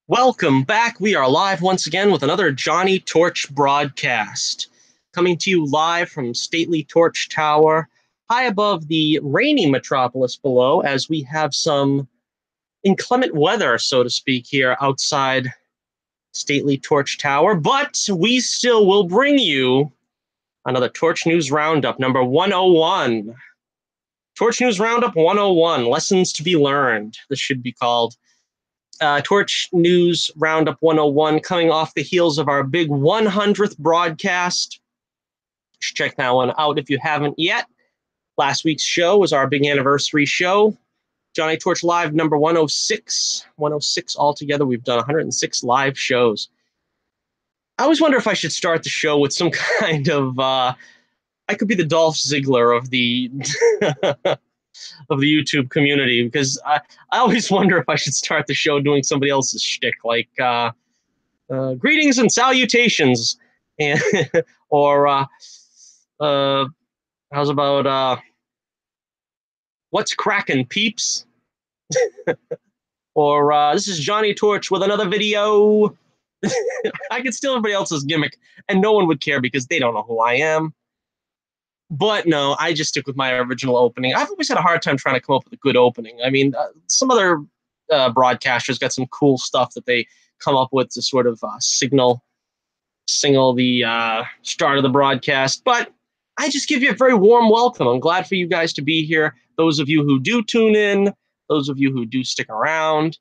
Welcome back. We are live once again with another Johnny Torch broadcast. Coming to you live from stately Torch Tower, high above the rainy metropolis below, as we have some inclement weather, so to speak, here outside stately Torch Tower. But we still will bring you another Torch News Roundup, number 101. Torch News Roundup 101, Lessons to be Learned. This should be called. Torch News Roundup 101, coming off the heels of our big 100th broadcast. You should check that one out if you haven't yet. Last week's show was our big anniversary show. Johnny Torch Live number 106. 106 altogether. We've done 106 live shows. I always wonder if I should start the show with some kind of... I could be the Dolph Ziggler of the... of the YouTube community, because I always wonder if I should start the show doing somebody else's shtick, like greetings and salutations, and or how's about what's crackin' peeps, or this is Johnny Torch with another video. I could steal everybody else's gimmick, and no one would care because they don't know who I am. But no, I just stick with my original opening. I've always had a hard time trying to come up with a good opening. I mean, some other broadcasters got some cool stuff that they come up with to sort of signal the start of the broadcast. But I just give you a very warm welcome. I'm glad for you guys to be here. Those of you who do tune in, those of you who do stick around.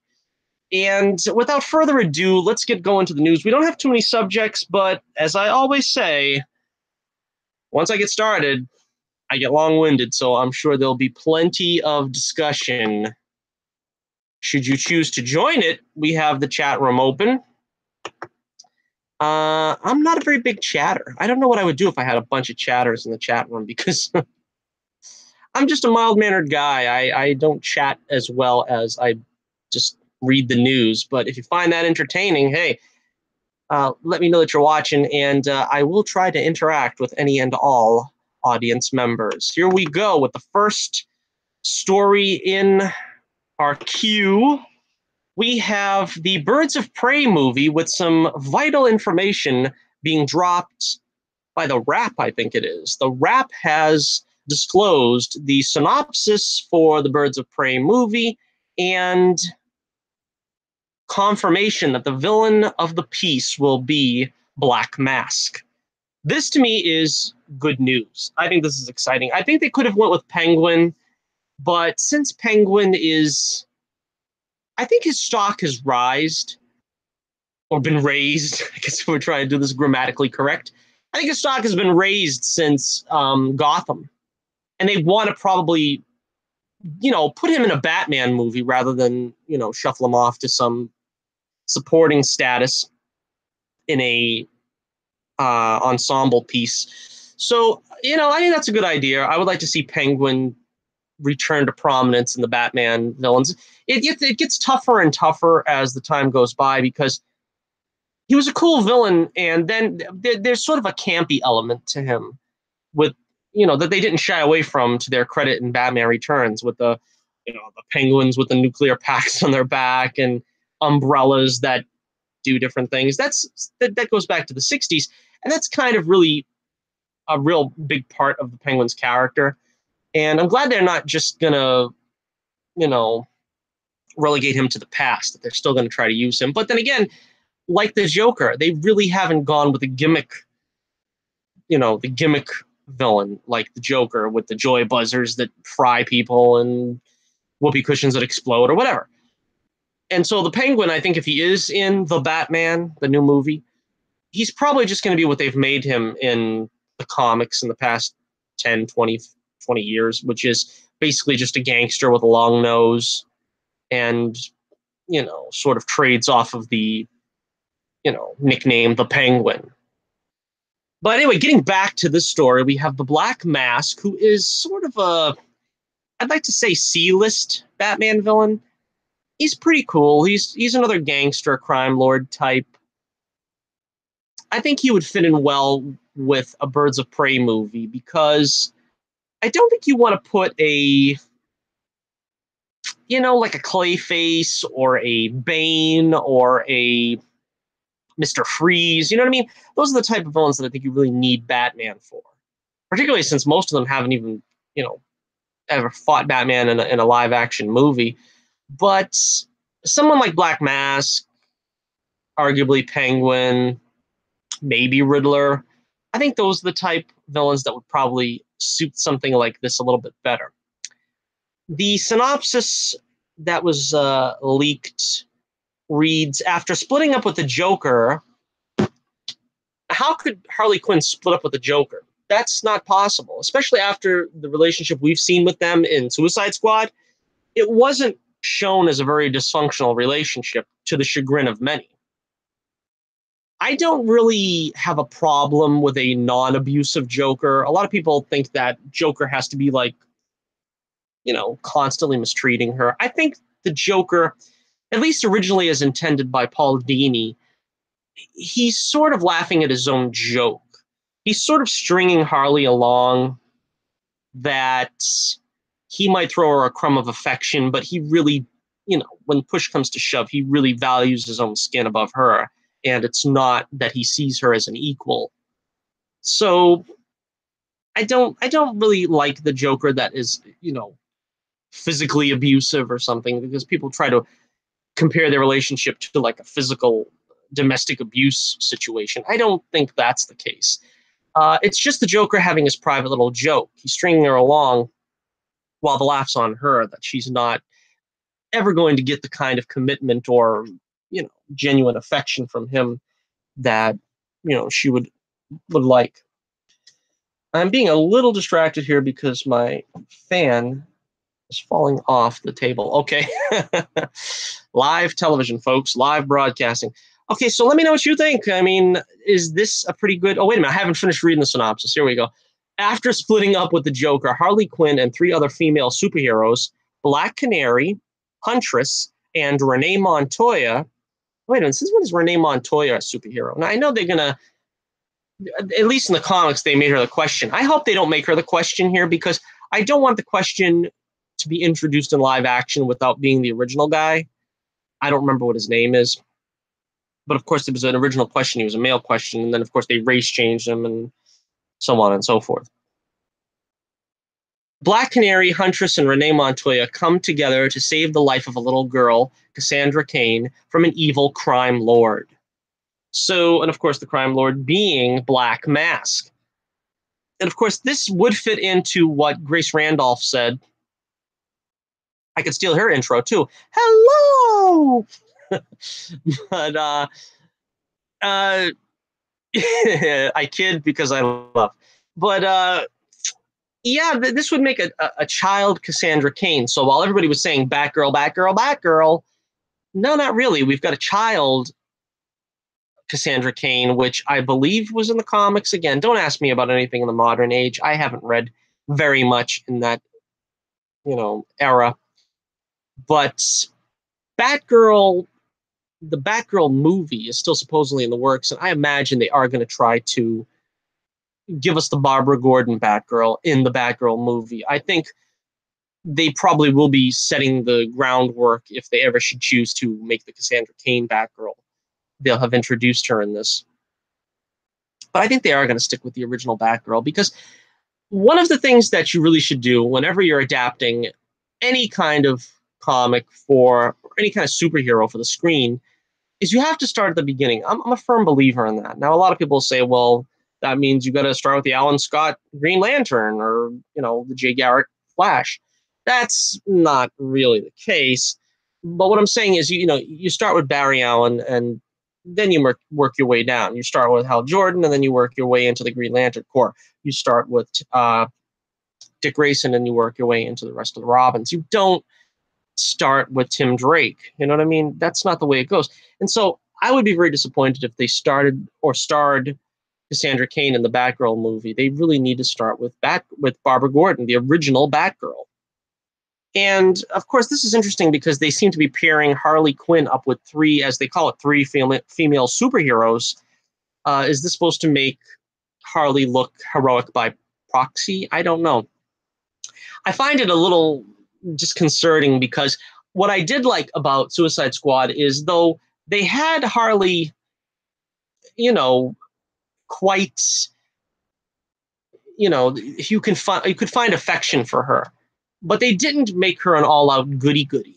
And without further ado, let's get going to the news. We don't have too many subjects, but as I always say, once I get started, I get long-winded, so I'm sure there'll be plenty of discussion. Should you choose to join it, we have the chat room open. I'm not a very big chatter. I don't know what I would do if I had a bunch of chatters in the chat room, because I'm just a mild-mannered guy. I don't chat as well as I just read the news. But if you find that entertaining, hey, let me know that you're watching, and I will try to interact with any and all audience members. Here we go with the first story in our queue. We have the Birds of Prey movie with some vital information being dropped by The Wrap, I think it is. The Wrap has disclosed the synopsis for the Birds of Prey movie and confirmation that the villain of the piece will be Black Mask. This to me is good news. I think this is exciting. I think they could have went with Penguin, but since Penguin is, I think his stock has rised or been raised. I guess if we're trying to do this grammatically correct. I think his stock has been raised since Gotham, and they want to probably, put him in a Batman movie rather than, shuffle him off to some supporting status in a ensemble piece. So, I think that's a good idea. I would like to see Penguin return to prominence in the Batman villains. It gets tougher and tougher as the time goes by, because he was a cool villain, and then there's sort of a campy element to him with, that they didn't shy away from, to their credit, in Batman Returns, with the penguins with the nuclear packs on their back and umbrellas that do different things. That goes back to the 60s, and that's kind of really a real big part of the Penguin's character. And I'm glad they're not just gonna, relegate him to the past, that they're still gonna try to use him. But then again, like the Joker, they really haven't gone with a gimmick, the gimmick villain like the Joker with the joy buzzers that fry people and whoopee cushions that explode or whatever. And so the Penguin, I think if he is in the Batman, the new movie, he's probably just going to be what they've made him in the comics in the past 10, 20 years, which is basically just a gangster with a long nose and, sort of trades off of the, nickname the Penguin. But anyway, getting back to this story, we have the Black Mask, who is sort of I'd like to say C-list Batman villain. He's pretty cool. He's another gangster crime lord type. I think he would fit in well with a Birds of Prey movie, because I don't think you want to put a you know, like a Clayface or a Bane or a Mr. Freeze. You know what I mean? Those are the type of villains that I think you really need Batman for. Particularly since most of them haven't even, you know, ever fought Batman in a live action movie. But someone like Black Mask, arguably Penguin, maybe Riddler, I think those are the type of villains that would probably suit something like this a little bit better. The synopsis that was leaked reads, after splitting up with the Joker, how could Harley Quinn split up with the Joker? That's not possible, especially after the relationship we've seen with them in Suicide Squad. It wasn't shown as a very dysfunctional relationship, to the chagrin of many. I don't really have a problem with a non-abusive Joker. A lot of people think that Joker has to be like, you know, constantly mistreating her. I think the Joker, at least originally as intended by Paul Dini, he's sort of laughing at his own joke. He's sort of stringing Harley along that he might throw her a crumb of affection, but he really, you know, when push comes to shove, he really values his own skin above her. And it's not that he sees her as an equal. So I don't really like the Joker that is, you know, physically abusive or something, because people try to compare their relationship to like a physical domestic abuse situation. I don't think that's the case. It's just the Joker having his private little joke. He's stringing her along while the laugh's on her that she's not ever going to get the kind of commitment or, you know, genuine affection from him that, you know, she would like. I'm being a little distracted here because my fan is falling off the table. Okay. Live television, folks, live broadcasting. Okay, so let me know what you think. I mean, is this a pretty good... Oh, wait a minute. I haven't finished reading the synopsis. Here we go. After splitting up with the Joker, Harley Quinn and 3 other female superheroes, Black Canary, Huntress, and Renee Montoya... Wait a minute. Since when is Renee Montoya a superhero? Now, I know they're going to... At least in the comics, they made her the Question. I hope they don't make her the Question here, because I don't want the Question to be introduced in live action without being the original guy. I don't remember what his name is. But of course, it was an original Question. He was a male Question. And then, of course, they race changed him and so on and so forth. Black Canary, Huntress, and Renee Montoya come together to save the life of a little girl, Cassandra Cain, from an evil crime lord. So, and of course, the crime lord being Black Mask. And of course, this would fit into what Grace Randolph said. I could steal her intro too. Hello! But I kid because I love. But yeah, this would make a child Cassandra Cain. So while everybody was saying Batgirl, Batgirl, Batgirl, no, not really. We've got a child Cassandra Cain, which I believe was in the comics. Again, don't ask me about anything in the modern age. I haven't read very much in that, you know, era. But Batgirl, the Batgirl movie is still supposedly in the works, and I imagine they are going to try to give us the Barbara Gordon Batgirl in the Batgirl movie. I think they probably will be setting the groundwork if they ever should choose to make the Cassandra Cain Batgirl. They'll have introduced her in this. But I think they are going to stick with the original Batgirl, because one of the things that you really should do whenever you're adapting any kind of comic for, or any kind of superhero for the screen, is you have to start at the beginning. I'm a firm believer in that. Now, a lot of people say, well, that means you got to start with the Alan Scott Green Lantern, or, you know, the Jay Garrick Flash. That's not really the case. But what I'm saying is, you know, you start with Barry Allen, and then you work your way down. You start with Hal Jordan, and then you work your way into the Green Lantern Corps. You start with Dick Grayson, and you work your way into the rest of the Robins. You don't start with Tim Drake. You know what I mean? That's not the way it goes. And so I would be very disappointed if they started or starred Cassandra Cain in the Batgirl movie. They really need to start with Barbara Gordon, the original Batgirl. And of course, this is interesting because they seem to be pairing Harley Quinn up with 3, as they call it, 3 female superheroes. Is this supposed to make Harley look heroic by proxy? I don't know. I find it a little disconcerting because what I did like about Suicide Squad is though they had Harley, you know, quite, you could find affection for her, but they didn't make her an all-out goody-goody.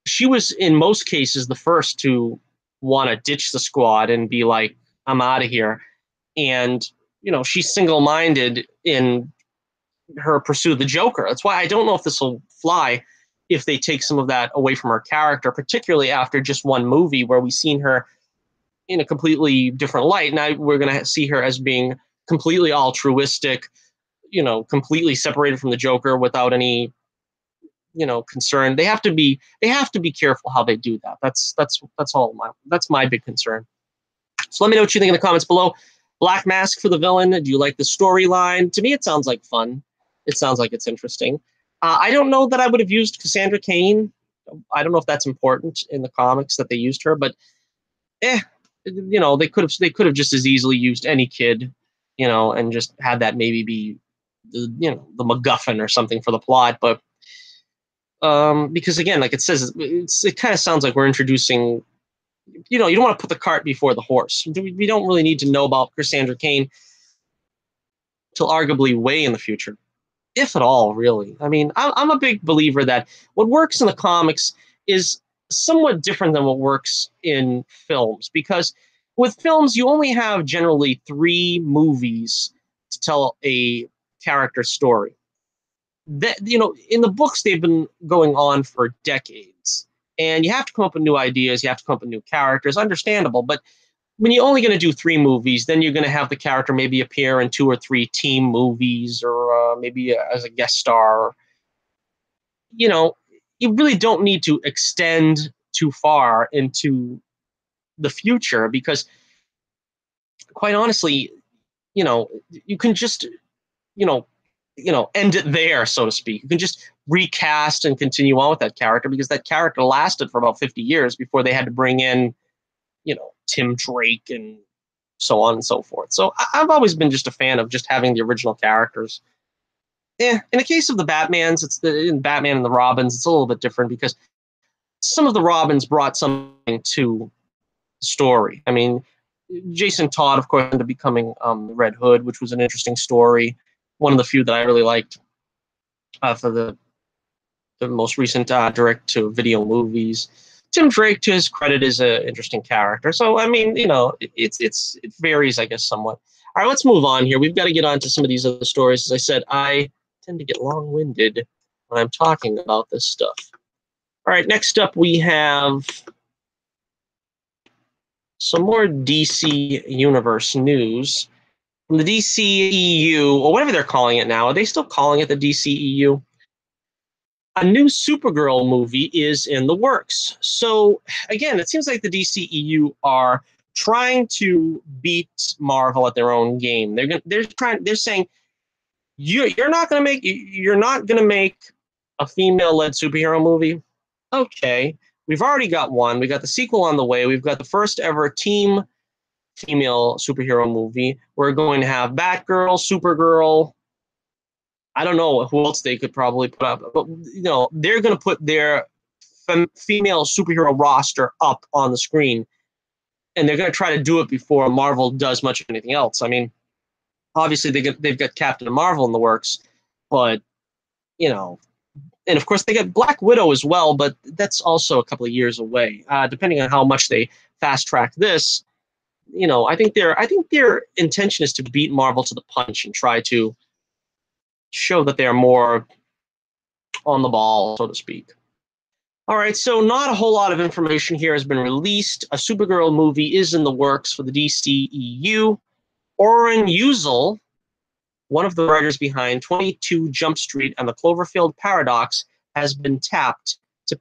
She was in most cases the first to want to ditch the squad and be like, I'm out of here. And, she's single-minded in her pursuit of the Joker. That's why I don't know if this will fly if they take some of that away from her character, particularly after just one movie where we've seen her in a completely different light. Now we're going to see her as being completely altruistic, completely separated from the Joker without any, concern. They have to be careful how they do that. That's my big concern. So let me know what you think in the comments below. Black Mask for the villain. Do you like the storyline? To me, it sounds like fun. It sounds like it's interesting. I don't know that I would have used Cassandra Cain. I don't know if that's important in the comics that they used her, but they could have just as easily used any kid, and just had that maybe be the MacGuffin or something for the plot. But because again, like it says, it kind of sounds like we're introducing. You don't want to put the cart before the horse. We don't really need to know about Cassandra Cain till arguably way in the future, if at all, really. I mean, I'm a big believer that what works in the comics is somewhat different than what works in films, because with films, you only have generally 3 movies to tell a character story. That, in the books, they've been going on for decades. And you have to come up with new ideas. You have to come up with new characters. Understandable. But when you're only going to do 3 movies, then you're going to have the character maybe appear in 2 or 3 team movies, or maybe as a guest star. You really don't need to extend too far into the future, because quite honestly, you can just, end it there, so to speak. You can just recast and continue on with that character, because that character lasted for about 50 years before they had to bring in, Tim Drake and so on and so forth. So I've always been just a fan of just having the original characters. In the case of the Batmans, in Batman and the Robins, it's a little bit different, because some of the Robins brought something to the story. I mean, Jason Todd, of course, ended up becoming Red Hood, which was an interesting story. One of the few that I really liked for the most recent direct-to-video movies. Tim Drake, to his credit, is an interesting character. So, I mean, it varies, I guess, somewhat. All right, let's move on here. We've got to get on to some of these other stories. As I said, I tend to get long-winded when I'm talking about this stuff. All right, next up we have some more DC Universe news. From the DCEU, or whatever they're calling it now. Are they still calling it the DCEU? A new Supergirl movie is in the works. So again, it seems like the DCEU are trying to beat Marvel at their own game. They're saying you're not going to make a female-led superhero movie. Okay, we've already got one. We got the sequel on the way. We've got the first ever team female superhero movie. We're going to have Batgirl, Supergirl. I don't know who else they could probably put up, but they're going to put their female superhero roster up on the screen, and they're going to try to do it before Marvel does much of anything else. I mean, obviously they've got Captain Marvel in the works, but and of course they got Black Widow as well, but that's also a couple of years away. Depending on how much they fast track this, I think their intention is to beat Marvel to the punch and try to show that they're more on the ball, so to speak. All right, so not a whole lot of information here has been released. A Supergirl movie is in the works for the DCEU. Oren Uzel, one of the writers behind 22 Jump Street and the Cloverfield Paradox, has been tapped to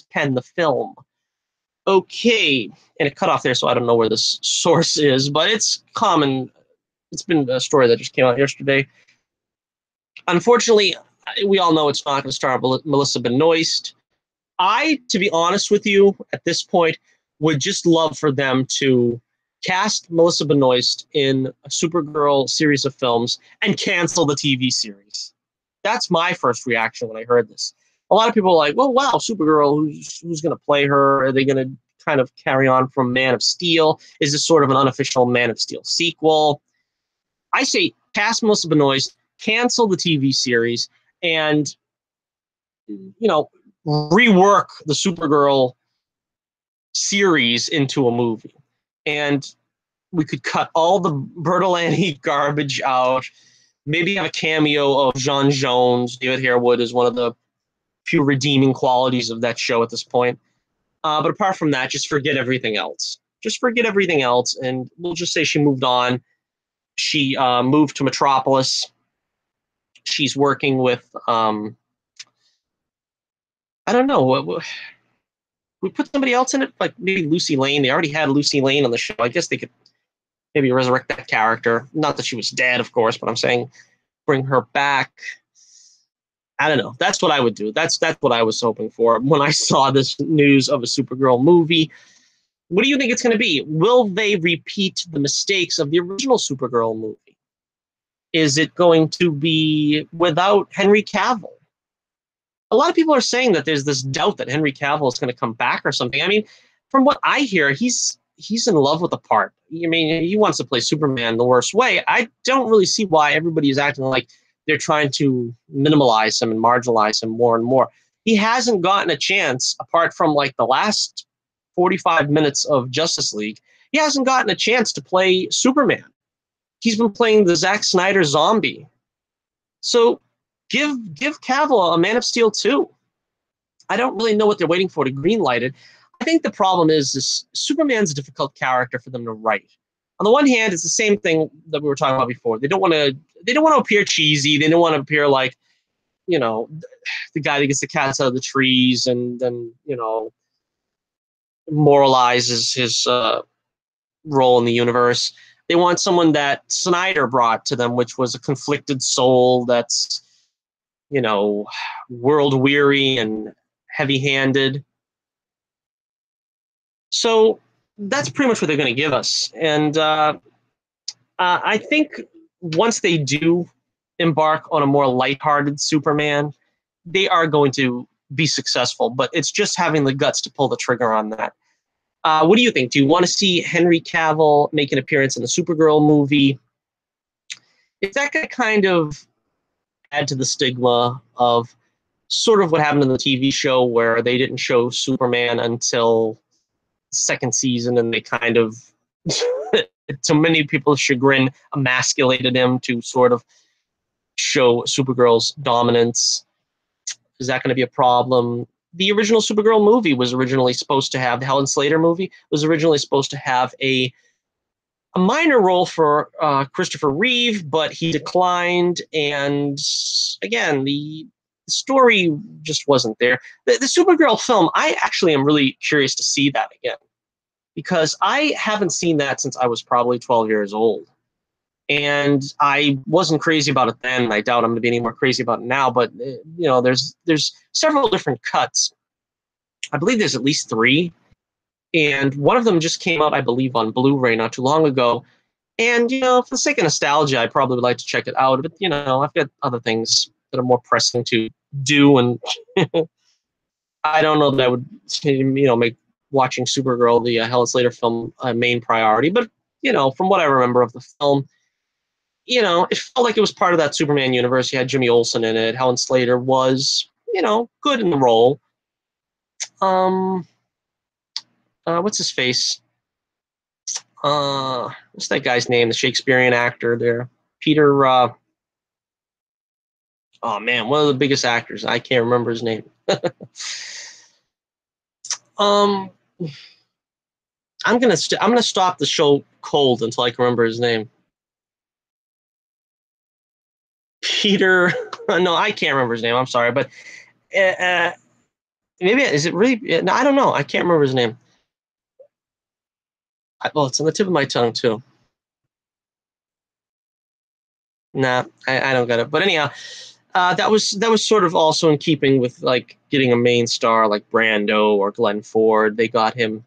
pen the film. Okay, and it cut off there, so I don't know where this source is, but it's common. It's been a story that just came out yesterday. Unfortunately, we all know it's not going to star Melissa Benoist. To be honest with you, at this point, would just love for them to cast Melissa Benoist in a Supergirl series of films and cancel the TV series. That's my first reaction when I heard this. a lot of people are like, well, wow, Supergirl, who's going to play her? Are they going to kind of carry on from Man of Steel? Is this sort of an unofficial Man of Steel sequel? I say cast Melissa Benoist, cancel the TV series, and rework the Supergirl series into a movie. And we could cut all the Bertolini garbage out. Maybe have a cameo of John Jones. David Harewood is one of the few redeeming qualities of that show at this point. But apart from that, just forget everything else. Just forget everything else, and we'll just say she moved on. She moved to Metropolis. She's working with, I don't know, we put somebody else in it, like maybe Lucy Lane. They already had Lucy Lane on the show. I guess they could maybe resurrect that character. Not that she was dead, of course, but I'm saying bring her back. I don't know. That's what I would do. That's what I was hoping for when I saw this news of a Supergirl movie. What do you think it's going to be? Will they repeat the mistakes of the original Supergirl movie? Is it going to be without Henry Cavill? A lot of people are saying that there's this doubt that Henry Cavill is going to come back or something. I mean, from what I hear, he's in love with the part. I mean, he wants to play Superman the worst way. I don't really see why everybody is acting like they're trying to minimalize him and marginalize him more and more. He hasn't gotten a chance, apart from like the last 45 minutes of Justice League, he hasn't gotten a chance to play Superman. He's been playing the Zack Snyder zombie. So give Cavill a Man of Steel 2. I don't really know what they're waiting for to greenlight it. I think the problem is Superman's a difficult character for them to write. On the one hand, it's the same thing that we were talking about before. They don't want to appear cheesy. They don't want to appear like, the guy that gets the cats out of the trees and then, moralizes his role in the universe. They want someone that Snyder brought to them, which was a conflicted soul that's, world weary and heavy-handed. So that's pretty much what they're going to give us. And I think once they do embark on a more lighthearted Superman, they are going to be successful. But it's just having the guts to pull the trigger on that. What do you think? Do you want to see Henry Cavill make an appearance in the Supergirl movie? Is that going to kind of add to the stigma of sort of what happened in the TV show where they didn't show Superman until the second season and they kind of, to many people's chagrin, emasculated him to sort of show Supergirl's dominance? Is that going to be a problem? The original Supergirl movie was originally supposed to have, the Helen Slater movie was originally supposed to have a minor role for Christopher Reeve, but he declined. And again, the story just wasn't there. The Supergirl film, I actually am really curious to see that again, because I haven't seen that since I was probably 12 years old. And I wasn't crazy about it then, and I doubt I'm going to be any more crazy about it now. But there's several different cuts. I believe there's at least 3, and one of them just came out, I believe, on Blu-ray not too long ago. And for the sake of nostalgia, I probably would like to check it out. But I've got other things that are more pressing to do, and I don't know that I would make watching Supergirl, the Helen Slater film, a main priority. But from what I remember of the film, it felt like it was part of that Superman universe. You had Jimmy Olsen in it. Helen Slater was, good in the role. What's his face? What's that guy's name? The Shakespearean actor there, Peter. Oh man, one of the biggest actors. I can't remember his name. I'm gonna stop the show cold until I can remember his name. Peter. No, I can't remember his name. I'm sorry, but maybe is it really? No, I don't know. I can't remember his name. Well, it's on the tip of my tongue too. Nah, I don't get it. But anyhow, that was sort of also in keeping with like getting a main star like Brando or Glenn Ford. They got him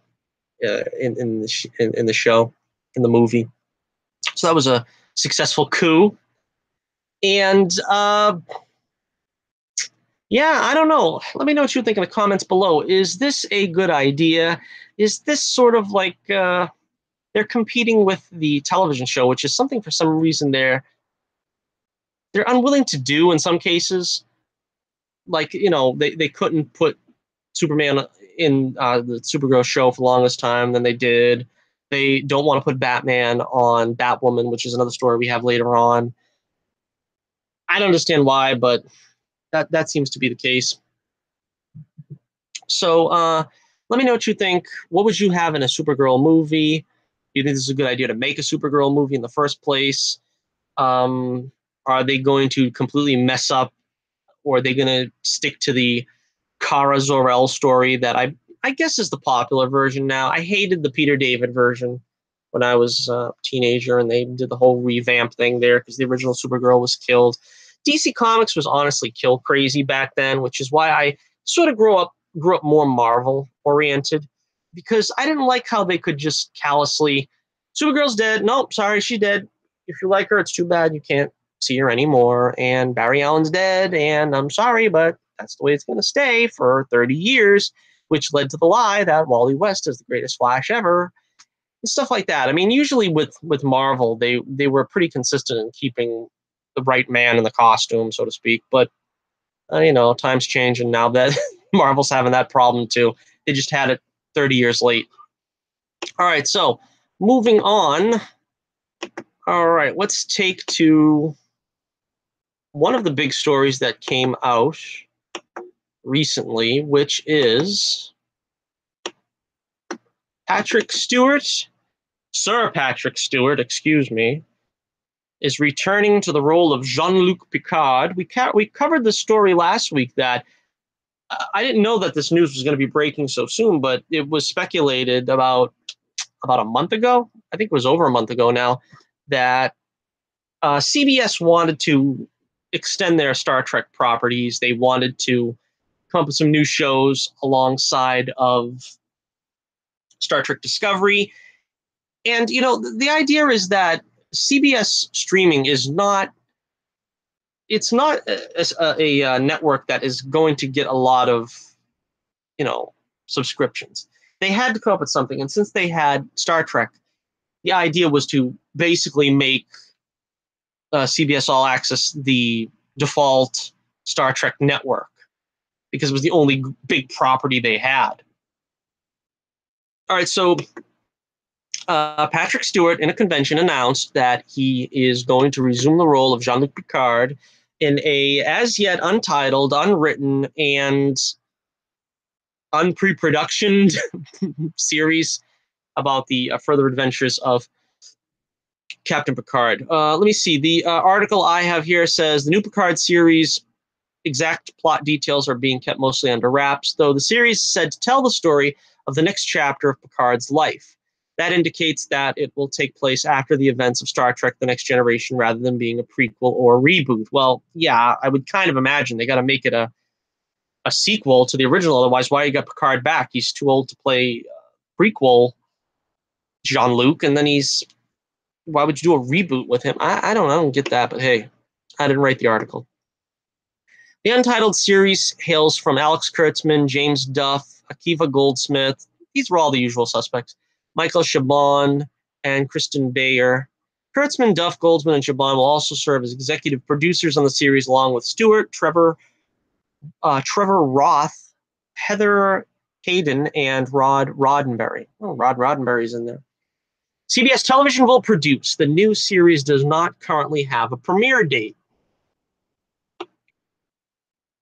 in the show, in the movie. So that was a successful coup. And Yeah, I don't know. Let me know what you think in the comments below. Is this a good idea? Is this sort of like they're competing with the television show, which is something for some reason they're unwilling to do in some cases. Like, they couldn't put Superman in the Supergirl show for the longest time than they did. They don't want to put Batman on Batwoman, which is another story we have later on. I don't understand why, but that seems to be the case. So let me know what you think. What would you have in a Supergirl movie? Do you think this is a good idea to make a Supergirl movie in the first place? Are they going to completely mess up, or are they going to stick to the Kara Zor-El story that I guess is the popular version now? I hated the Peter David version when I was a teenager, and they did the whole revamp thing there because the original Supergirl was killed. DC Comics was honestly kill crazy back then, which is why I sort of grew up more Marvel oriented, because I didn't like how they could just callously, Supergirl's dead. Nope, sorry, she's dead. If you like her, it's too bad you can't see her anymore. And Barry Allen's dead, and I'm sorry, but that's the way it's going to stay for 30 years, which led to the lie that Wally West is the greatest Flash ever, and stuff like that. I mean, usually with Marvel, they were pretty consistent in keeping the right man in the costume, so to speak. But times change, and now that Marvel's having that problem too, they just had it 30 years late. All right, so moving on. All right, let's take to one of the big stories that came out recently, which is Patrick Stewart, Sir Patrick Stewart, excuse me, is returning to the role of Jean-Luc Picard. We covered the story last week that I didn't know that this news was going to be breaking so soon, but it was speculated about a month ago. I think it was over a month ago now, that CBS wanted to extend their Star Trek properties. They wanted to come up with some new shows alongside of Star Trek Discovery. And, the idea is that CBS streaming is not, it's not a network that is going to get a lot of, subscriptions. They had to come up with something. And since they had Star Trek, the idea was to basically make CBS All Access the default Star Trek network, because it was the only big property they had. All right, so Patrick Stewart, in a convention, announced that he is going to resume the role of Jean-Luc Picard in a as yet untitled, unwritten, and unpre-production series about the further adventures of Captain Picard. Let me see. The article I have here says the new Picard series exact plot details are being kept mostly under wraps, though the series is said to tell the story of the next chapter of Picard's life. That indicates that it will take place after the events of Star Trek The Next Generation rather than being a prequel or a reboot. Well, yeah, I would kind of imagine they got to make it a sequel to the original. Otherwise, why you got Picard back? He's too old to play prequel Jean-Luc, and then why would you do a reboot with him? I don't get that, but hey, I didn't write the article. The Untitled series hails from Alex Kurtzman, James Duff, Akiva Goldsmith. These were all the usual suspects. Michael Chabon and Kristen Bayer. Kurtzman, Duff, Goldsman, and Chabon will also serve as executive producers on the series, along with Stewart, Trevor Roth, Heather Hayden, and Rod Roddenberry. Oh, Rod Roddenberry's in there. CBS Television will produce. The new series does not currently have a premiere date.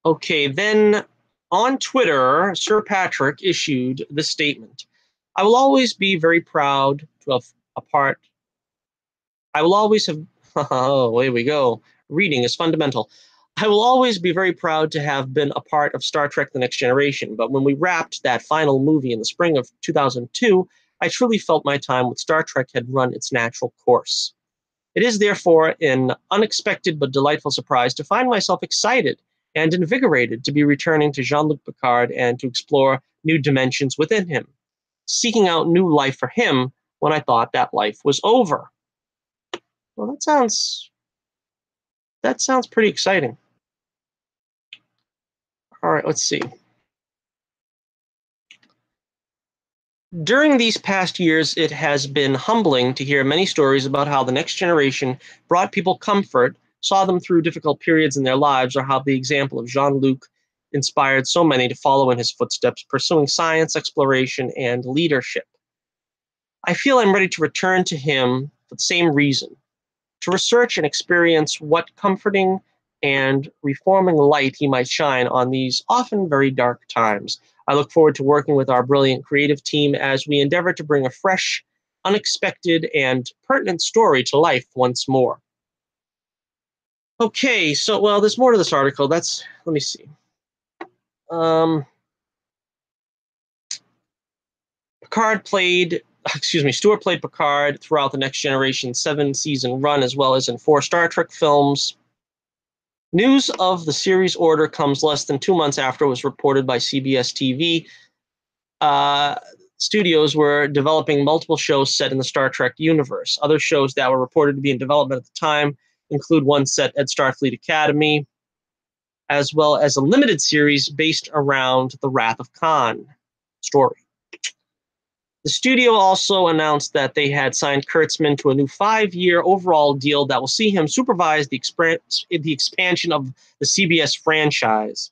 Okay, then on Twitter, Sir Patrick issued the statement. I will always be very proud to have a part. I will always have. Oh, here we go. Reading is fundamental. I will always be very proud to have been a part of Star Trek The Next Generation, but when we wrapped that final movie in the spring of 2002, I truly felt my time with Star Trek had run its natural course. It is therefore an unexpected but delightful surprise to find myself excited and invigorated to be returning to Jean-Luc Picard and to explore new dimensions within him, seeking out new life for him when I thought that life was over. Well, that sounds pretty exciting. All right, let's see. During these past years, it has been humbling to hear many stories about how the next generation brought people comfort, saw them through difficult periods in their lives, or how the example of Jean-Luc inspired so many to follow in his footsteps, pursuing science, exploration, and leadership. I feel I'm ready to return to him for the same reason, to research and experience what comforting and reforming light he might shine on these often very dark times. I look forward to working with our brilliant creative team as we endeavor to bring a fresh, unexpected, and pertinent story to life once more. Okay, so, well, there's more to this article. Let me see. Um, Stewart played Picard throughout the Next Generation 7-season run, as well as in 4 Star Trek films. News of the series order comes less than 2 months after it was reported by CBS TV. Studios were developing multiple shows set in the Star Trek universe. Other shows that were reported to be in development at the time include one set at Starfleet Academy, as well as a limited series based around the Wrath of Khan story. The studio also announced that they had signed Kurtzman to a new 5-year overall deal that will see him supervise the expansion of the CBS franchise.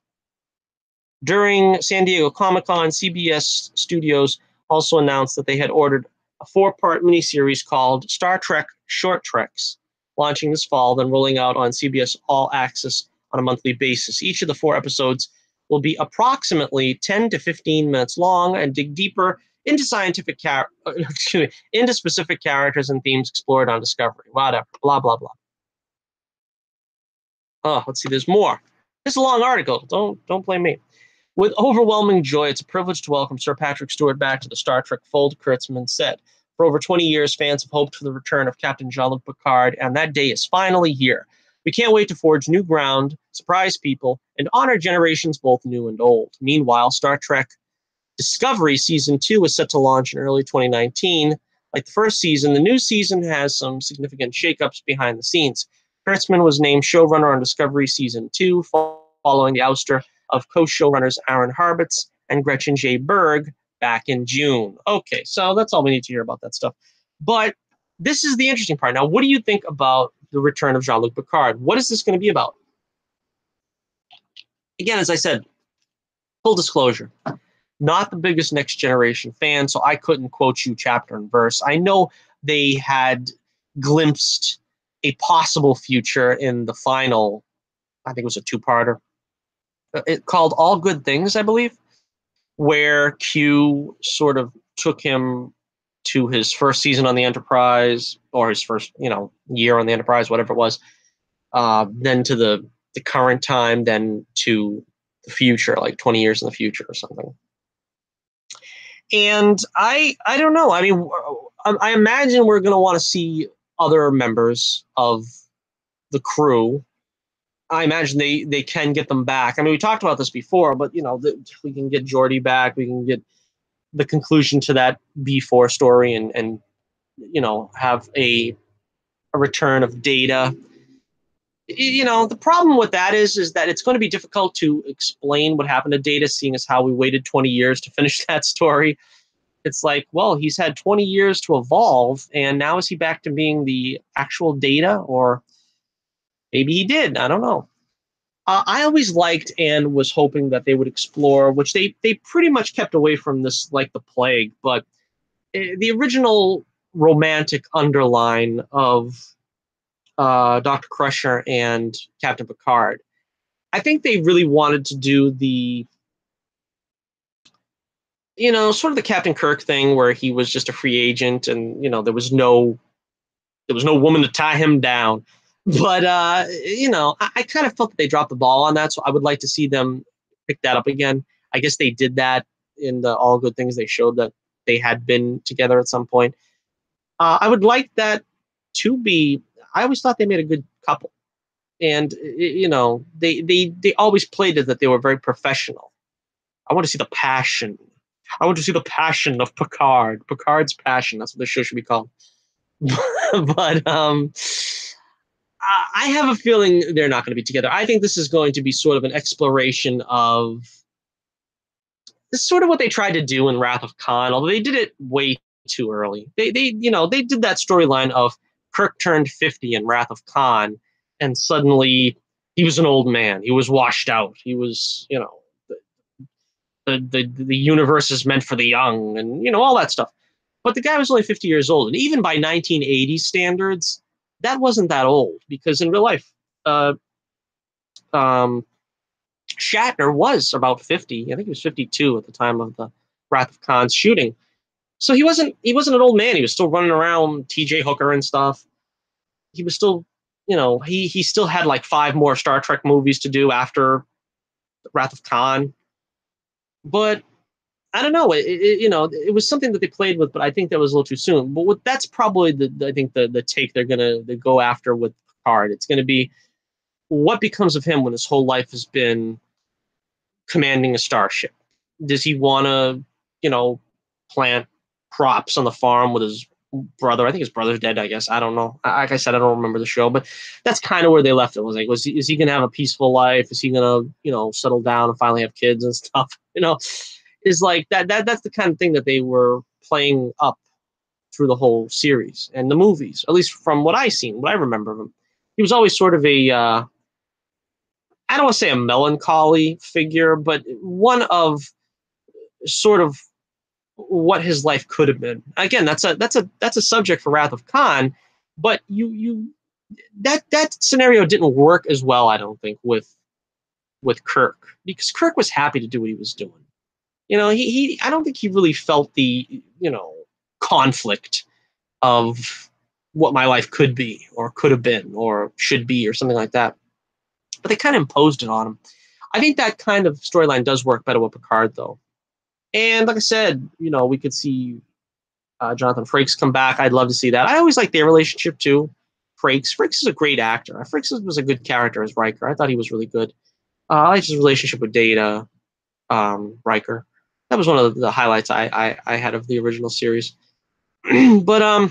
During San Diego Comic-Con, CBS Studios also announced that they had ordered a 4-part miniseries called Star Trek Short Treks, launching this fall, then rolling out on CBS All Access on a monthly basis. Each of the 4 episodes will be approximately 10 to 15 minutes long and dig deeper into into specific characters and themes explored on Discovery. Whatever, blah, blah, blah. Oh, let's see, there's more. This is a long article. Don't blame me. With overwhelming joy, it's a privilege to welcome Sir Patrick Stewart back to the Star Trek fold, Kurtzman said. For over 20 years, fans have hoped for the return of Captain Jean-Luc Picard, and that day is finally here. We can't wait to forge new ground, surprise people, and honor generations both new and old. Meanwhile, Star Trek Discovery Season 2 is set to launch in early 2019. Like the first season, the new season has some significant shakeups behind the scenes. Kurtzman was named showrunner on Discovery Season 2, following the ouster of co-showrunners Aaron Harbitz and Gretchen J. Berg back in June. Okay, so that's all we need to hear about that stuff. But this is the interesting part. Now, what do you think about the return of Jean-Luc Picard? What is this going to be about? Again, as I said, full disclosure, not the biggest Next Generation fan, so I couldn't quote you chapter and verse. I know they had glimpsed a possible future in the final, I think it was a 2-parter, it called All Good Things, I believe, where Q sort of took him to his first season on the Enterprise, or his first, year on the Enterprise, whatever it was, then to the current time, then to the future, like 20 years in the future or something. And I don't know. I mean, I imagine we're going to want to see other members of the crew. I imagine they can get them back. I mean, we talked about this before, but we can get Geordi back. We can get the conclusion to that B4 story, and have a return of Data. The problem with that is that it's going to be difficult to explain what happened to Data, seeing as how we waited 20 years to finish that story. It's like, well, he's had 20 years to evolve, and now is he back to being the actual Data, or maybe he did? I don't know. I always liked and was hoping that they would explore, which they pretty much kept away from this like the plague, but the original romantic underline of Dr. Crusher and Captain Picard. I think they really wanted to do the, sort of the Captain Kirk thing where he was just a free agent and, there was no woman to tie him down. But, I kind of felt that they dropped the ball on that, so I would like to see them pick that up again. I guess they did that in the All Good Things. They showed that they had been together at some point. I would like that to be, I always thought they made a good couple. And, they always played it that they were very professional. I want to see the passion. I want to see the passion of Picard. Picard's passion. That's what the show should be called. But, I have a feeling they're not going to be together. I think this is going to be sort of an exploration of this is sort of what they tried to do in Wrath of Khan, although they did it way too early. They did that storyline of Kirk turned 50 in Wrath of Khan, and suddenly he was an old man. He was washed out. He was, the universe is meant for the young, and all that stuff. But the guy was only 50 years old, and even by 1980 standards, that wasn't that old because in real life, uh, um, Shatner was about 50. I think he was 52 at the time of the Wrath of Khan's shooting. So he wasn't an old man. He was still running around TJ Hooker and stuff. He was still, he still had like 5 more Star Trek movies to do after Wrath of Khan. But I don't know. It was something that they played with, but I think that was a little too soon. But that's probably I think the take they're gonna go after with Picard. It's gonna be what becomes of him when his whole life has been commanding a starship. Does he want to, plant crops on the farm with his brother? I think his brother's dead. I guess I don't know. Like I said, I don't remember the show, but that's kind of where they left it. Was like, is he gonna have a peaceful life? Is he gonna, settle down and finally have kids and stuff? Is like that's the kind of thing that they were playing up through the whole series and the movies. At least from what I seen, what I remember of him, he was always sort of a I don't want to say a melancholy figure, but one of sort of what his life could have been. Again, that's a subject for Wrath of Khan, but that scenario didn't work as well, I don't think, with Kirk, because Kirk was happy to do what he was doing. He I don't think he really felt the conflict of what my life could be or could have been or should be or something like that. But they kind of imposed it on him. I think that kind of storyline does work better with Picard, though. And like I said, we could see Jonathan Frakes come back. I'd love to see that. I always like their relationship too. Frakes is a great actor. Frakes was a good character as Riker. I thought he was really good. I liked his relationship with Data, Riker. That was one of the highlights I had of the original series. But then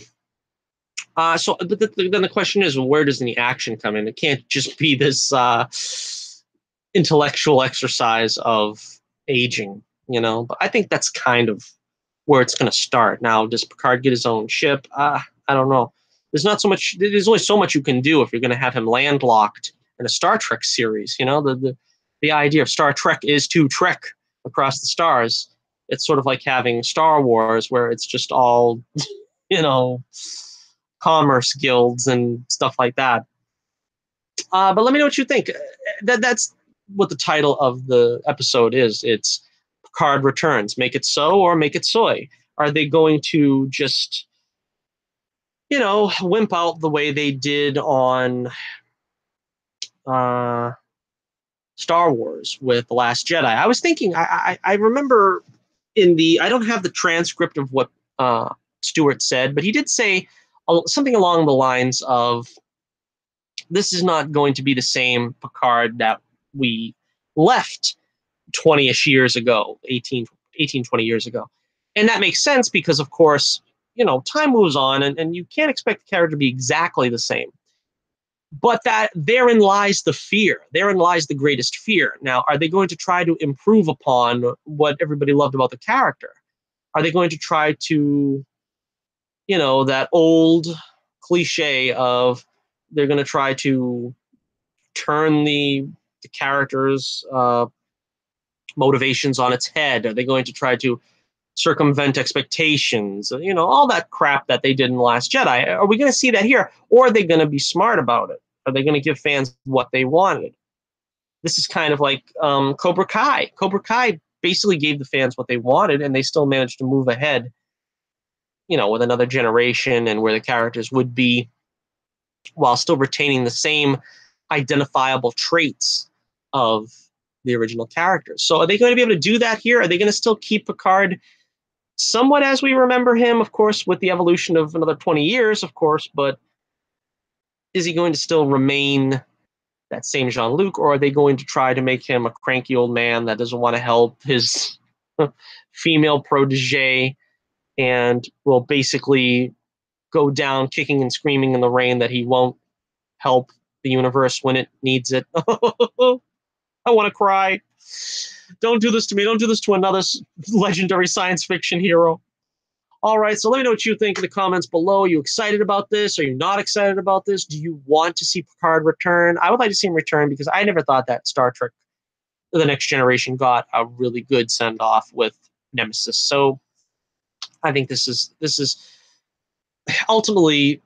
the question is, well, where does any action come in? It can't just be this intellectual exercise of aging, But I think that's kind of where it's going to start. Now, does Picard get his own ship? I don't know. There's not so much. There's only so much you can do if you're going to have him landlocked in a Star Trek series. The idea of Star Trek is to trek across the stars. It's sort of like having Star Wars, where it's just all, you know, commerce guilds and stuff like that. But let me know what you think. That's what the title of the episode is. It's Picard Returns. Make it so or make it soy. Are they going to just, wimp out the way they did on Star Wars with The Last Jedi? I was thinking, I remember I don't have the transcript of what Stewart said, but he did say something along the lines of, this is not going to be the same Picard that we left 20-ish years ago, 18, 20 years ago. And that makes sense because, of course, time moves on and you can't expect the character to be exactly the same. But that therein lies the fear. Therein lies the greatest fear. Now, are they going to try to improve upon what everybody loved about the character? Are they going to try to, that old cliche of they're going to try to turn the character's motivations on its head? Are they going to try to circumvent expectations? All that crap that they did in The Last Jedi. Are we going to see that here? Or are they going to be smart about it? Are they going to give fans what they wanted? This is kind of like Cobra Kai. Cobra Kai basically gave the fans what they wanted, and they still managed to move ahead, with another generation and where the characters would be, while still retaining the same identifiable traits of the original characters. So are they going to be able to do that here? Are they going to still keep Picard somewhat as we remember him, of course, with the evolution of another 20 years, of course, but is he going to still remain that same Jean-Luc, or are they going to try to make him a cranky old man that doesn't want to help his female protege and will basically go down kicking and screaming in the rain that he won't help the universe when it needs it. I want to cry. Don't do this to me. Don't do this to another legendary science fiction hero. All right, so let me know what you think in the comments below. Are you excited about this? Are you not excited about this? Do you want to see Picard return? I would like to see him return because I never thought that Star Trek The Next Generation got a really good send-off with Nemesis. So I think this is ultimately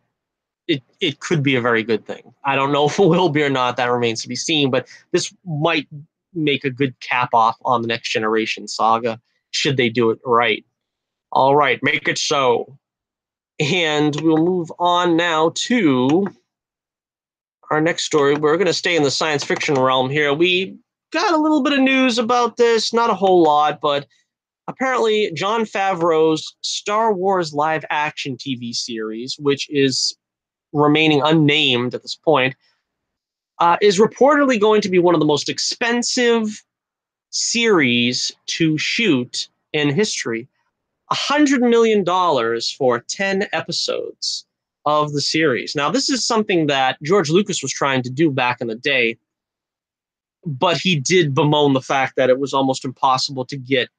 it could be a very good thing. I don't know if it will be or not. That remains to be seen. But this might make a good cap off on the Next Generation saga, should they do it right. All right, make it so. And we'll move on now to our next story. We're going to stay in the science fiction realm here. We got a little bit of news about this, not a whole lot, but apparently Jon Favreau's Star Wars live action TV series, which is remaining unnamed at this point, is reportedly going to be one of the most expensive series to shoot in history. $100 million for 10 episodes of the series. Now, this is something that George Lucas was trying to do back in the day, but he did bemoan the fact that it was almost impossible to get,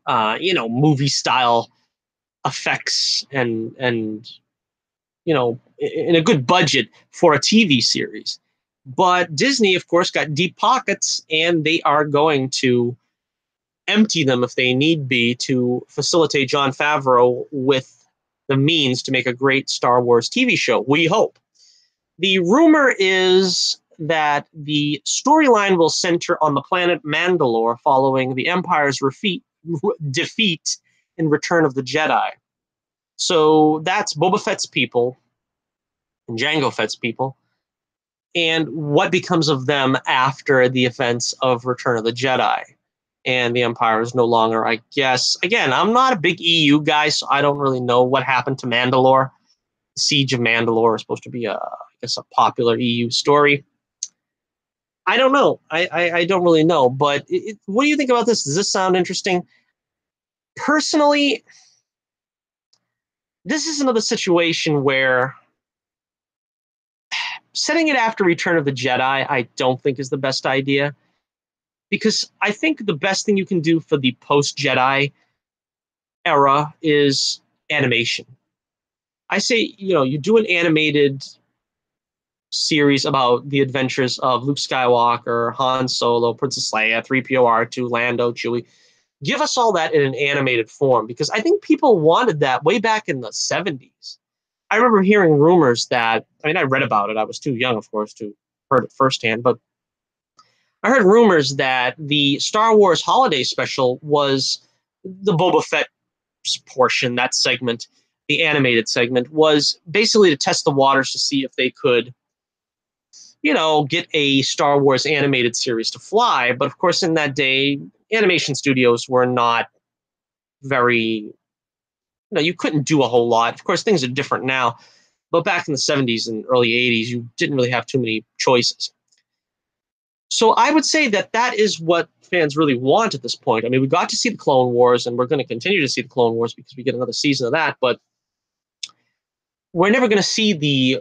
movie-style effects and in a good budget for a TV series. But Disney, of course, got deep pockets, and they are going to empty them if they need be to facilitate Jon Favreau with the means to make a great Star Wars TV show. We hope. The rumor is that the storyline will center on the planet Mandalore following the Empire's defeat in Return of the Jedi. So that's Boba Fett's people and Jango Fett's people, and what becomes of them after the events of Return of the Jedi. And the Empire is no longer, I guess. Again, I'm not a big EU guy, so I don't really know what happened to Mandalore. The Siege of Mandalore is supposed to be, a popular EU story. I don't know. I don't really know. But what do you think about this? Does this sound interesting? Personally, this is another situation where setting it after Return of the Jedi, I don't think is the best idea. Because I think the best thing you can do for the post-Jedi era is animation. I say, you do an animated series about the adventures of Luke Skywalker, Han Solo, Princess Leia, 3PO, R2, Lando, Chewie. Give us all that in an animated form, because I think people wanted that way back in the 70s. I remember hearing rumors that, I read about it. I was too young, of course, to heard it firsthand, but I heard rumors that the Star Wars holiday special was the Boba Fett portion, that segment, the animated segment, was basically to test the waters to see if they could, get a Star Wars animated series to fly. But of course, in that day, animation studios were not very, you couldn't do a whole lot. Of course, things are different now. But back in the 70s and early 80s, you didn't really have too many choices. So I would say that is what fans really want at this point. We got to see the Clone Wars, and we're going to continue to see the Clone Wars because we get another season of that, but we're never going to see the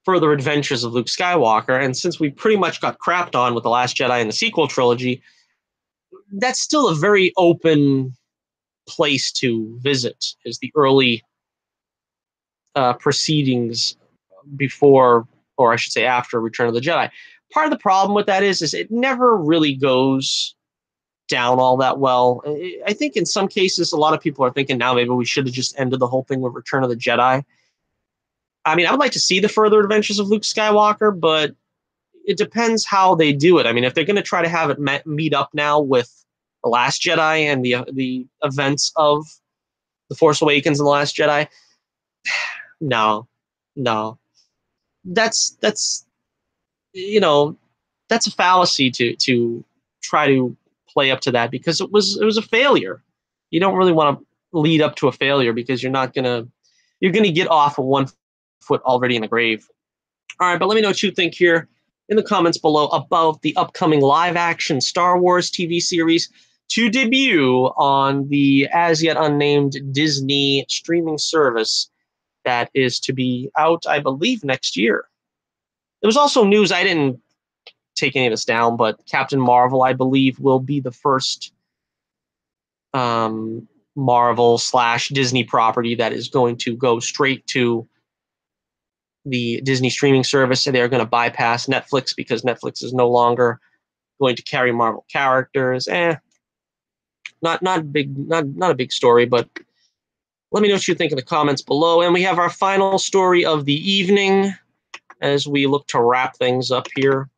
further adventures of Luke Skywalker, and since we pretty much got crapped on with The Last Jedi and the sequel trilogy, that's still a very open place to visit, is the early proceedings before, or I should say after, Return of the Jedi. Part of the problem with that is it never really goes down all that well. I think in some cases, a lot of people are thinking now maybe we should have just ended the whole thing with Return of the Jedi. I would like to see the further adventures of Luke Skywalker, but it depends how they do it. If they're going to try to have it meet up now with The Last Jedi and the events of The Force Awakens and The Last Jedi, no. That's that's a fallacy to try to play up to that, because it was a failure. You don't really want to lead up to a failure, because you're gonna get off of one foot already in the grave. All right, but let me know what you think here in the comments below about the upcoming live action Star Wars TV series to debut on the as yet unnamed Disney streaming service that is to be out, I believe, next year. There was also news, I didn't take any of this down, but Captain Marvel, I believe, will be the first Marvel / Disney property that is going to go straight to the Disney streaming service. And they're going to bypass Netflix because Netflix is no longer going to carry Marvel characters. Not big, not a big story, but let me know what you think in the comments below. And we have our final story of the evening as we look to wrap things up here.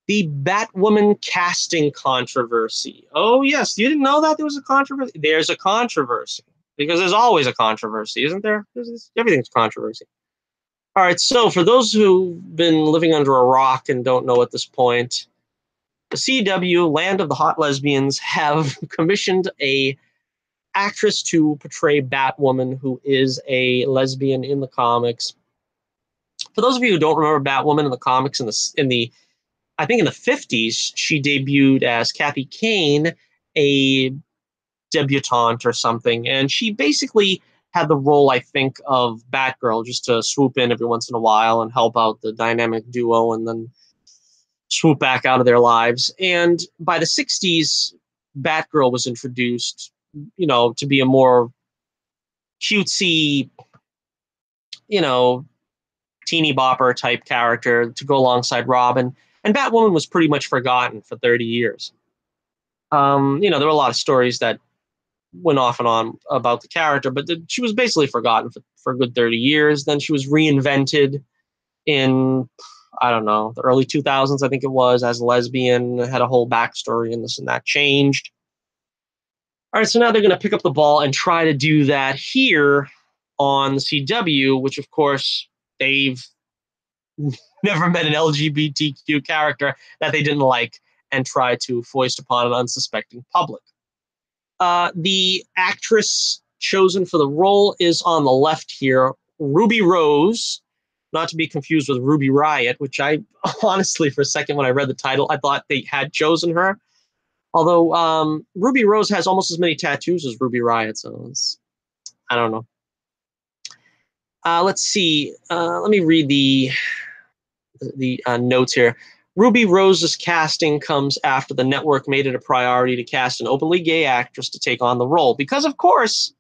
The Batwoman casting controversy. Oh, yes. You didn't know that there was a controversy? There's a controversy. Because there's always a controversy, isn't there? Everything's controversy. All right, so for those who've been living under a rock and don't know at this point, the CW, Land of the Hot Lesbians, have commissioned a actress to portray Batwoman, who is a lesbian in the comics. For those of you who don't remember Batwoman in the comics, I think in the 50s, she debuted as Kathy Kane, a debutante or something, and she basically had the role, I think, of Batgirl, just to swoop in every once in a while and help out the dynamic duo and then swoop back out of their lives. And by the 60s, Batgirl was introduced, to be a more cutesy, teeny bopper type character to go alongside Robin. And Batwoman was pretty much forgotten for 30 years. There were a lot of stories that went off and on about the character, but she was basically forgotten for a good 30 years. Then she was reinvented in, I don't know, the early 2000s, I think it was, as a lesbian, had a whole backstory, and this and that changed. All right, so now they're going to pick up the ball and try to do that here on the CW, which, of course, they've never met an LGBTQ character that they didn't like and try to foist upon an unsuspecting public. The actress chosen for the role is on the left here, Ruby Rose, not to be confused with Ruby Riott, which I honestly, for a second when I read the title, I thought they had chosen her. Although Ruby Rose has almost as many tattoos as Ruby Riott, so I don't know. Let's see. Let me read the notes here. Ruby Rose's casting comes after the network made it a priority to cast an openly gay actress to take on the role. Because, of course,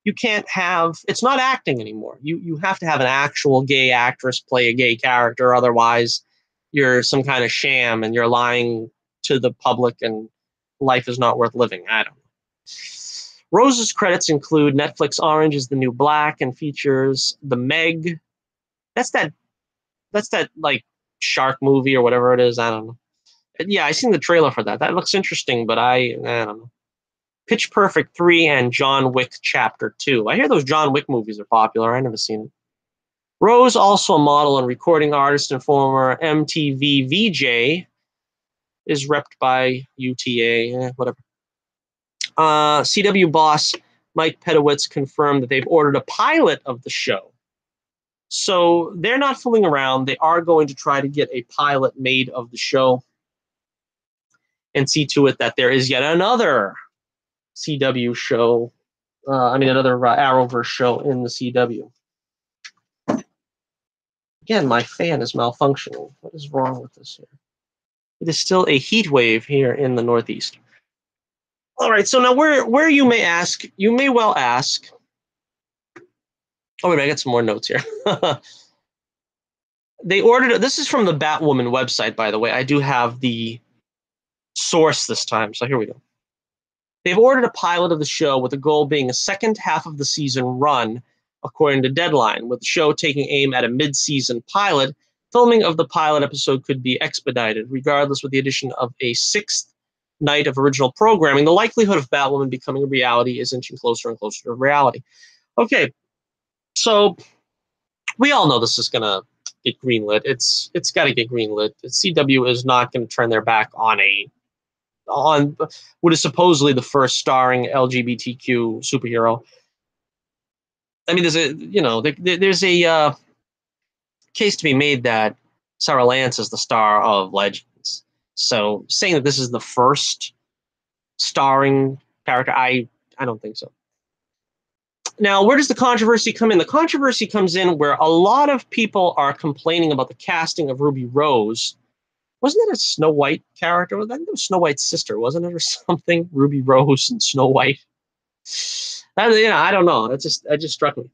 you can't have... It's not acting anymore. You have to have an actual gay actress play a gay character. Otherwise, you're some kind of sham and you're lying to the public and life is not worth living. I don't know. Rose's credits include Netflix Orange is the New Black and features The Meg. That's that like shark movie or whatever it is. I don't know. Yeah, I seen the trailer for that. That looks interesting, but I don't know. Pitch Perfect 3 and John Wick Chapter 2. I hear those John Wick movies are popular. I never seen it. Rose, also a model and recording artist and former MTV VJ, is repped by UTA, whatever. CW boss Mike Pedowitz confirmed that they've ordered a pilot of the show. So they're not fooling around. They are going to try to get a pilot made of the show and see to it that there is yet another CW show, another Arrowverse show in the CW. Again, my fan is malfunctioning. What is wrong with this here? It is still a heat wave here in the Northeast. All right, so now where you may ask, you may well ask. Oh, wait, I got some more notes here. They ordered, this is from the Batwoman website, by the way. I do have the source this time, so here we go. They've ordered a pilot of the show with the goal being a second half of the season run, according to Deadline, with the show taking aim at a mid-season pilot. Filming of the pilot episode could be expedited, regardless with the addition of a sixth night of original programming. The likelihood of Batwoman becoming a reality is inching closer and closer to reality. Okay, so we all know this is going to get greenlit. It's got to get greenlit. The CW is not going to turn their back on what is supposedly the first starring LGBTQ superhero. I mean, there's a case to be made that Sarah Lance is the star of Legends. So saying that this is the first starring character, I don't think so. Now, where does the controversy come in? The controversy comes in where a lot of people are complaining about the casting of Ruby Rose. Wasn't it a Snow White character? I think it was Snow White's sister, wasn't it, or something? Ruby Rose and Snow White. I don't know. That just struck me.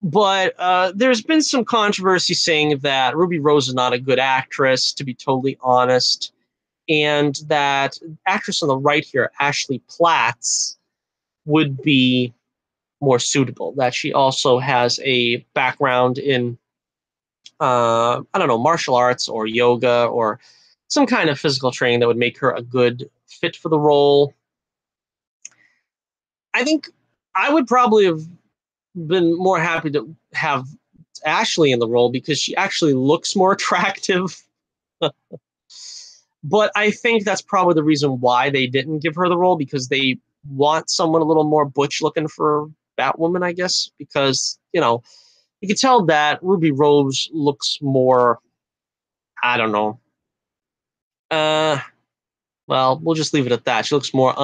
But there's been some controversy saying that Ruby Rose is not a good actress, to be totally honest, and that actress on the right here, Ashley Platts, would be more suitable. That she also has a background in, I don't know, martial arts or yoga or some kind of physical training that would make her a good fit for the role. I think I would probably have been more happy to have Ashley in the role because she actually looks more attractive. But I think that's probably the reason why they didn't give her the role, because they want someone a little more butch looking for Batwoman, I guess, because, you can tell that Ruby Rose looks more, I don't know. Well, we'll just leave it at that. She looks more,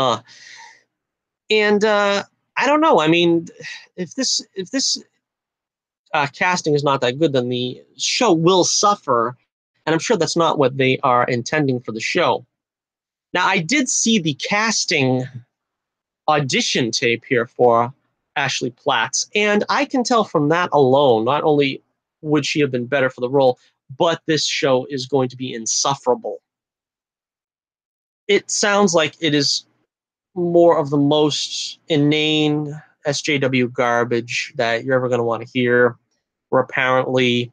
And I don't know. I mean, if this casting is not that good, then the show will suffer. And I'm sure that's not what they are intending for the show. Now, I did see the casting audition tape here for Ashley Platts, and I can tell from that alone, not only would she have been better for the role, but this show is going to be insufferable. It sounds like it is more of the most inane SJW garbage that you're ever going to want to hear. Where apparently,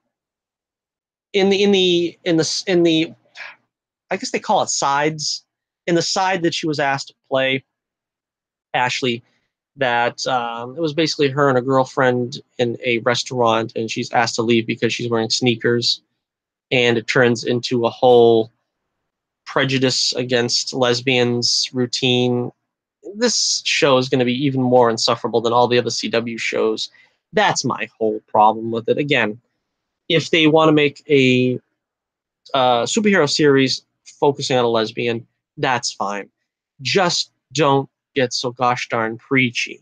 in the I guess they call it sides, in the side that she was asked to play, Ashley, that it was basically her and a girlfriend in a restaurant, and she's asked to leave because she's wearing sneakers, and it turns into a whole prejudice against lesbians routine. This show is going to be even more insufferable than all the other CW shows. That's my whole problem with it. Again, if they want to make a superhero series focusing on a lesbian, that's fine. Just don't get so gosh darn preachy.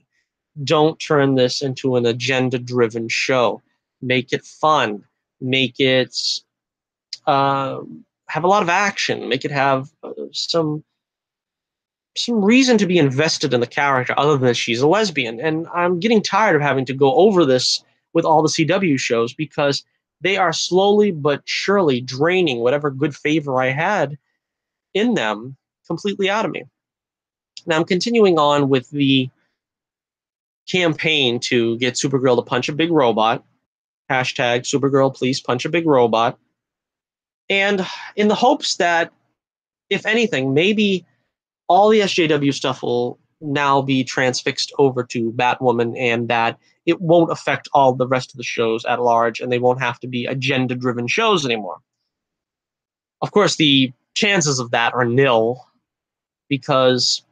Don't turn this into an agenda-driven show. Make it fun. Make it have a lot of action. Make it have some reason to be invested in the character other than she's a lesbian. And I'm getting tired of having to go over this with all the CW shows because they are slowly but surely draining whatever good favor I had in them completely out of me. Now I'm continuing on with the campaign to get Supergirl to punch a big robot. Hashtag Supergirl, please punch a big robot. And in the hopes that, if anything, maybe all the SJW stuff will now be transfixed over to Batwoman, and that it won't affect all the rest of the shows at large, and they won't have to be agenda-driven shows anymore. Of course, the chances of that are nil, because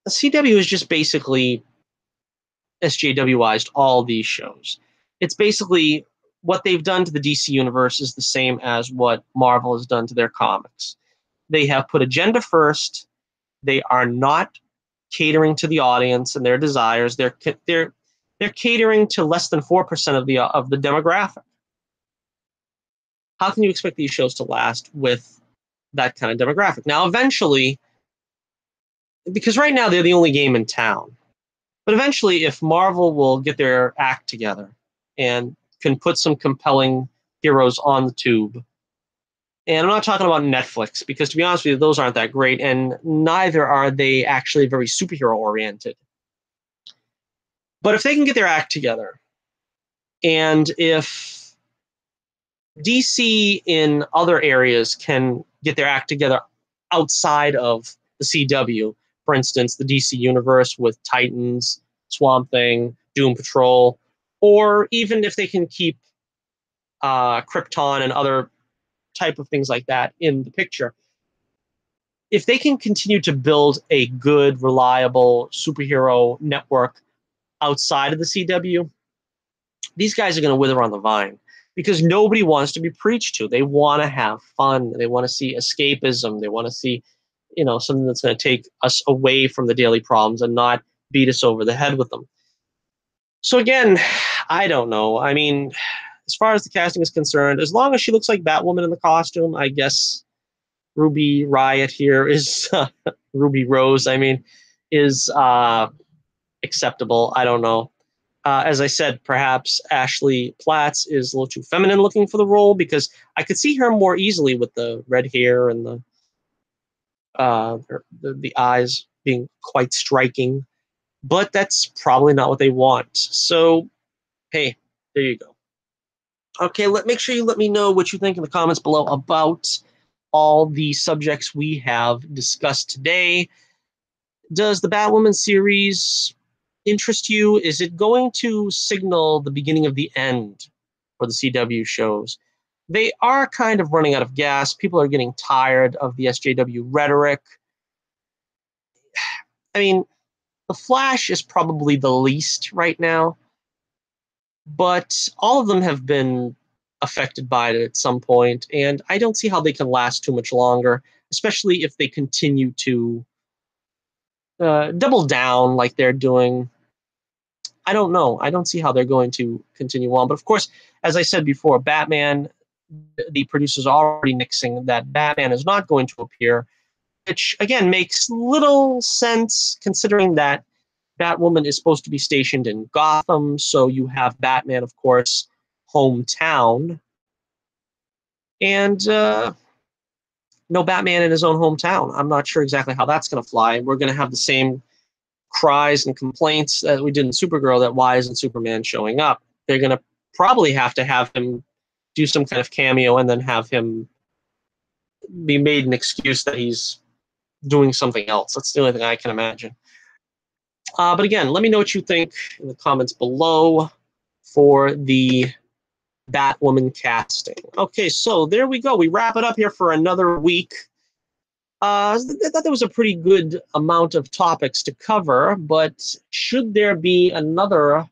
the CW is just basically SJWized all these shows. It's basically what they've done to the DC universe is the same as what Marvel has done to their comics. They have put agenda first. They are not catering to the audience and their desires. They're catering to less than 4% of the demographic. How can you expect these shows to last with that kind of demographic? Now, eventually, because right now they're the only game in town, but eventually, if Marvel will get their act together and can put some compelling heroes on the tube, and I'm not talking about Netflix, because to be honest with you, those aren't that great, and neither are they actually very superhero-oriented. But if they can get their act together, and if DC in other areas can get their act together outside of the CW, for instance, the DC universe with Titans, Swamp Thing, Doom Patrol, or even if they can keep Krypton and other type of things like that in the picture, if they can continue to build a good, reliable superhero network outside of the CW, these guys are going to wither on the vine because nobody wants to be preached to. They want to have fun. They want to see escapism. They want to see, something that's going to take us away from the daily problems and not beat us over the head with them. So again, I don't know. I mean, as far as the casting is concerned, as long as she looks like Batwoman in the costume, I guess Ruby Riot here is Ruby Rose. I mean, is acceptable. I don't know. As I said, perhaps Ashley Platts is a little too feminine looking for the role because I could see her more easily with the red hair and the eyes being quite striking. But that's probably not what they want. So hey, there you go. Okay, make sure you let me know what you think in the comments below about all the subjects we have discussed today. Does the Batwoman series interest you? Is it going to signal the beginning of the end for the CW shows? They are kind of running out of gas. People are getting tired of the SJW rhetoric. I mean, The Flash is probably the least right now, but all of them have been affected by it at some point, and I don't see how they can last too much longer, especially if they continue to double down like they're doing. I don't know. I don't see how they're going to continue on. But of course, as I said before, Batman, the producers are already nixing that Batman is not going to appear, which again makes little sense considering that Batwoman is supposed to be stationed in Gotham. So you have Batman, of course, hometown, and no Batman in his own hometown. I'm not sure exactly how that's going to fly. We're going to have the same cries and complaints that we did in Supergirl that why isn't Superman showing up? They're going to probably have him do some kind of cameo and then have him be made an excuse that he's doing something else. That's the only thing I can imagine. But again, let me know what you think in the comments below for the Batwoman casting. Okay, so there we go. We wrap it up here for another week. I thought there was a pretty good amount of topics to cover, but should there be another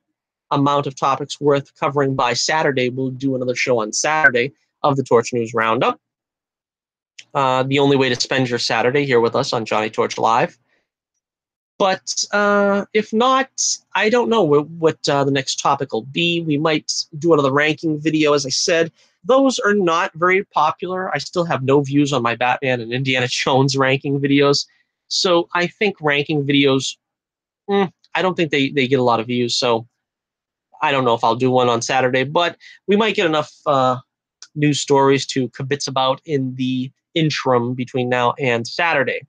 amount of topics worth covering by Saturday, we'll do another show on Saturday of the Torch News Roundup. The only way to spend your Saturday here with us on Johnny Torch Live. But if not, I don't know what the next topic will be. We might do another ranking video, as I said. Those are not very popular. I still have no views on my Batman and Indiana Jones ranking videos. So I think ranking videos, I don't think they get a lot of views. So I don't know if I'll do one on Saturday, but we might get enough news stories to kibitz about in the interim between now and Saturday.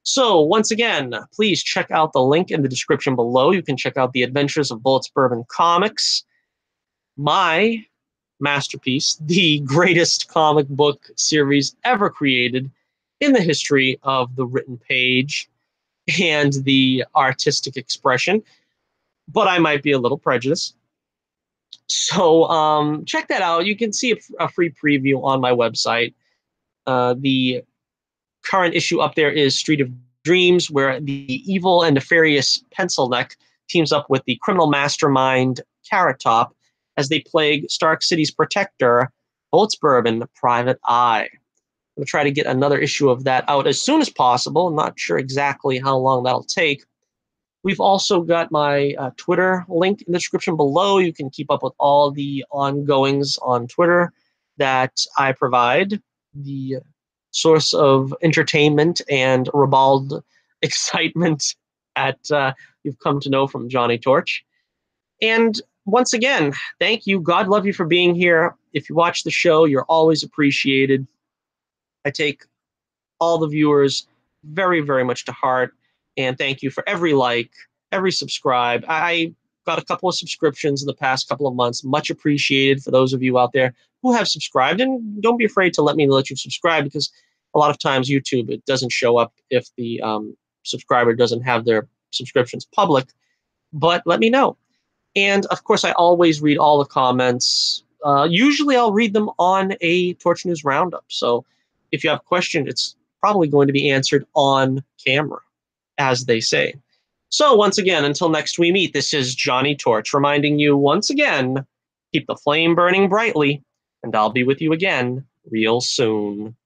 So once again, please check out the link in the description below. You can check out the adventures of Bullets Bourbon Comics, my masterpiece, the greatest comic book series ever created in the history of the written page and the artistic expression. But I might be a little prejudiced. So check that out. You can see a free preview on my website. The current issue up there is Street of Dreams, where the evil and nefarious Pencil Neck teams up with the criminal mastermind Carrot Top as they plague Stark City's protector, Bullets Bourbon Private Eye. I'm going to try to get another issue of that out as soon as possible. I'm not sure exactly how long that'll take. We've also got my Twitter link in the description below. You can keep up with all the ongoings on Twitter that I provide. The source of entertainment and ribald excitement that you've come to know from Johnny Torch. And once again, thank you. God love you for being here. If you watch the show, you're always appreciated. I take all the viewers very, very much to heart. And thank you for every like, every subscribe. I got a couple of subscriptions in the past couple of months. Much appreciated for those of you out there who have subscribed. And don't be afraid to let you subscribe, because a lot of times YouTube, it doesn't show up if the subscriber doesn't have their subscriptions public. But let me know. And of course, I always read all the comments. Usually I'll read them on a Torch News Roundup. So if you have a question, it's probably going to be answered on camera, as they say. So once again, until next we meet, this is Johnny Torch reminding you once again, keep the flame burning brightly, and I'll be with you again real soon.